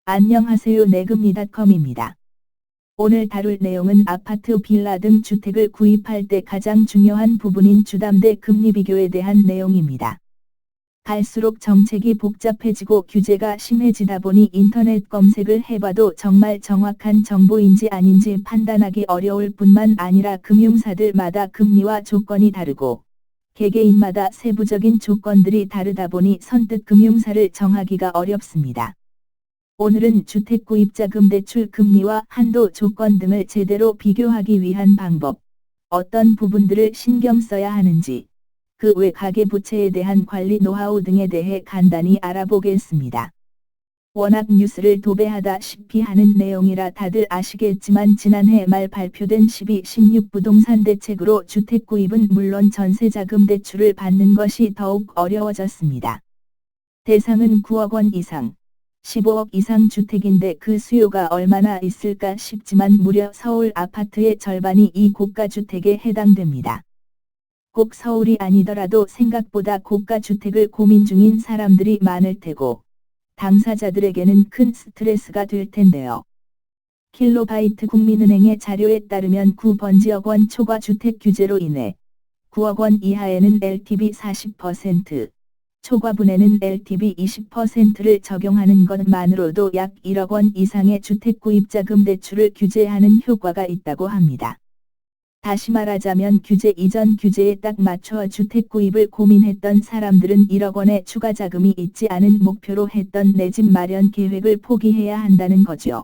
안녕하세요. 내금리닷컴입니다. 오늘 다룰 내용은 아파트, 빌라 등 주택을 구입할 때 가장 중요한 부분인 주담대 금리 비교에 대한 내용입니다. 갈수록 정책이 복잡해지고 규제가 심해지다 보니 인터넷 검색을 해봐도 정말 정확한 정보인지 아닌지 판단하기 어려울 뿐만 아니라 금융사들마다 금리와 조건이 다르고 개개인마다 세부적인 조건들이 다르다 보니 선뜻 금융사를 정하기가 어렵습니다. 오늘은 주택구입자금 대출 금리와 한도 조건 등을 제대로 비교하기 위한 방법, 어떤 부분들을 신경 써야 하는지, 그 외 가계부채에 대한 관리 노하우 등에 대해 간단히 알아보겠습니다. 워낙 뉴스를 도배하다시피 하는 내용이라 다들 아시겠지만 지난해 말 발표된 12.16 부동산 대책으로 주택구입은 물론 전세자금 대출을 받는 것이 더욱 어려워졌습니다. 대상은 9억 원 이상, 15억 이상 주택인데 그 수요가 얼마나 있을까 싶지만 무려 서울 아파트의 절반이 이 고가주택에 해당됩니다. 꼭 서울이 아니더라도 생각보다 고가주택을 고민 중인 사람들이 많을 테고 당사자들에게는 큰 스트레스가 될 텐데요. 킬로바이트 국민은행의 자료에 따르면 9번지억 원 초과 주택 규제로 인해 9억 원 이하에는 LTV 40%, 초과분에는 LTV 20%를 적용하는 것만으로도 약 1억 원 이상의 주택구입자금 대출을 규제하는 효과가 있다고 합니다. 다시 말하자면 규제 이전 규제에 딱 맞춰 주택구입을 고민했던 사람들은 1억 원의 추가 자금이 있지 않은 목표로 했던 내 집 마련 계획을 포기해야 한다는 거죠.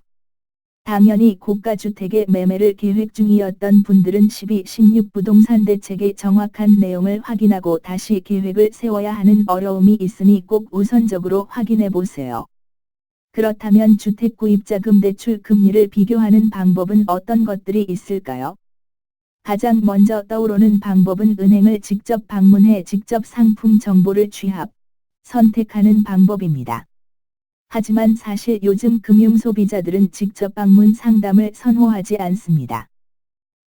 당연히 고가주택의 매매를 계획 중이었던 분들은 12.16 부동산 대책의 정확한 내용을 확인하고 다시 계획을 세워야 하는 어려움이 있으니 꼭 우선적으로 확인해 보세요. 그렇다면 주택구입자금 대출 금리를 비교하는 방법은 어떤 것들이 있을까요? 가장 먼저 떠오르는 방법은 은행을 직접 방문해 직접 상품 정보를 취합, 선택하는 방법입니다. 하지만 사실 요즘 금융소비자들은 직접 방문 상담을 선호하지 않습니다.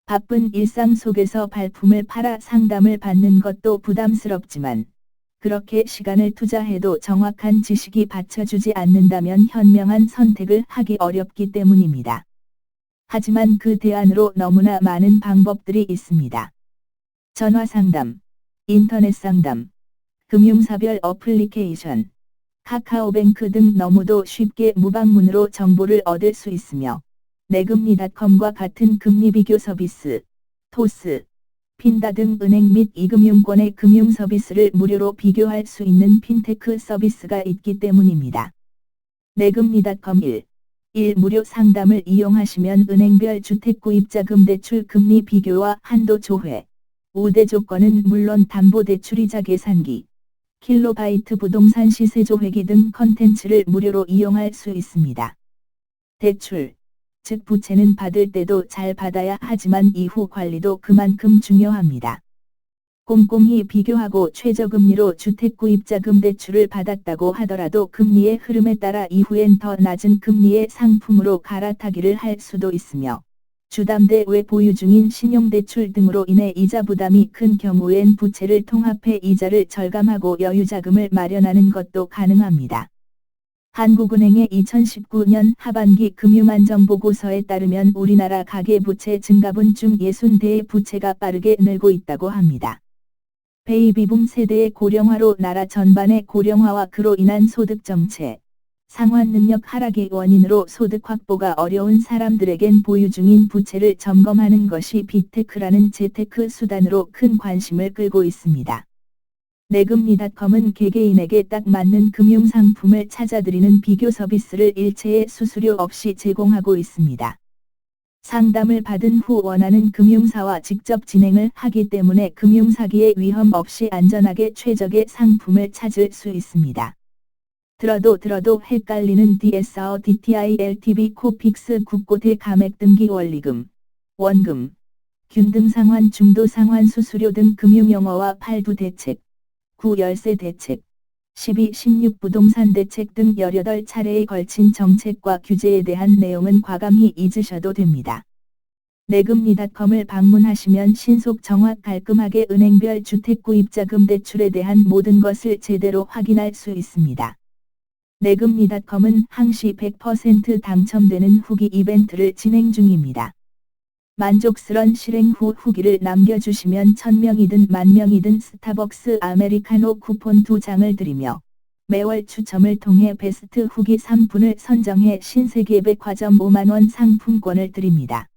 바쁜 일상 속에서 발품을 팔아 상담을 받는 것도 부담스럽지만 그렇게 시간을 투자해도 정확한 지식이 받쳐주지 않는다면 현명한 선택을 하기 어렵기 때문입니다. 하지만 그 대안으로 너무나 많은 방법들이 있습니다. 전화상담, 인터넷 상담, 금융사별 어플리케이션, 카카오뱅크 등 너무도 쉽게 무방문으로 정보를 얻을 수 있으며 내금리닷컴과 같은 금리 비교 서비스, 토스, 핀다 등 은행 및 이금융권의 금융 서비스를 무료로 비교할 수 있는 핀테크 서비스가 있기 때문입니다. 내금리닷컴 1 무료 상담을 이용하시면 은행별 주택구입자금 대출 금리 비교와 한도 조회, 우대 조건은 물론 담보대출이자 계산기, 킬로바이트 부동산 시세 조회기 등 컨텐츠를 무료로 이용할 수 있습니다. 대출, 즉 부채는 받을 때도 잘 받아야 하지만 이후 관리도 그만큼 중요합니다. 꼼꼼히 비교하고 최저금리로 주택구입자금 대출을 받았다고 하더라도 금리의 흐름에 따라 이후엔 더 낮은 금리의 상품으로 갈아타기를 할 수도 있으며 주담대 외 보유 중인 신용대출 등으로 인해 이자 부담이 큰 경우엔 부채를 통합해 이자를 절감하고 여유자금을 마련하는 것도 가능합니다. 한국은행의 2019년 하반기 금융안정보고서에 따르면 우리나라 가계부채 증가분 중 60대의 부채가 빠르게 늘고 있다고 합니다. 베이비붐 세대의 고령화로 나라 전반의 고령화와 그로 인한 소득정체, 상환능력 하락의 원인으로 소득 확보가 어려운 사람들에겐 보유 중인 부채를 점검하는 것이 빅테크라는 재테크 수단으로 큰 관심을 끌고 있습니다. 내금리닷컴은 개개인에게 딱 맞는 금융상품을 찾아드리는 비교 서비스를 일체의 수수료 없이 제공하고 있습니다. 상담을 받은 후 원하는 금융사와 직접 진행을 하기 때문에 금융사기의 위험 없이 안전하게 최적의 상품을 찾을 수 있습니다. 들어도 헷갈리는 DSR, DTI, LTV, 코픽스, 국고대 감액 등기 원리금, 원금, 균등 상환, 중도 상환 수수료 등 금융용어와 8두 대책, 9 열세 대책, 12.16 부동산 대책 등 18차례에 걸친 정책과 규제에 대한 내용은 과감히 잊으셔도 됩니다. 내금리닷컴을 방문하시면 신속 정확 깔끔하게 은행별 주택구입자금 대출에 대한 모든 것을 제대로 확인할 수 있습니다. 내금리닷컴은 항시 100% 당첨되는 후기 이벤트를 진행 중입니다. 만족스런 실행 후 후기를 남겨주시면 1000명이든 10,000명이든 스타벅스 아메리카노 쿠폰 2장을 드리며 매월 추첨을 통해 베스트 후기 3분을 선정해 신세계백화점 5만원 상품권을 드립니다.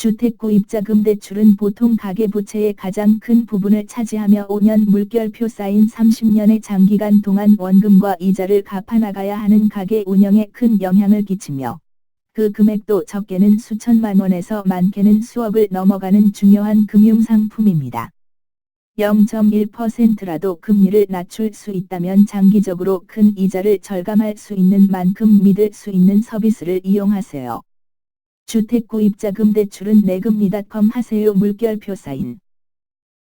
주택 구입자금 대출은 보통 가계부채의 가장 큰 부분을 차지하며 5년 물결표 쌓인 30년의 장기간 동안 원금과 이자를 갚아나가야 하는 가계 운영에 큰 영향을 끼치며 그 금액도 적게는 수천만 원에서 많게는 수억을 넘어가는 중요한 금융상품입니다. 0.1%라도 금리를 낮출 수 있다면 장기적으로 큰 이자를 절감할 수 있는 만큼 믿을 수 있는 서비스를 이용하세요. 주택 구입자금 대출은 내금리닷컴 하세요. 물결표 사인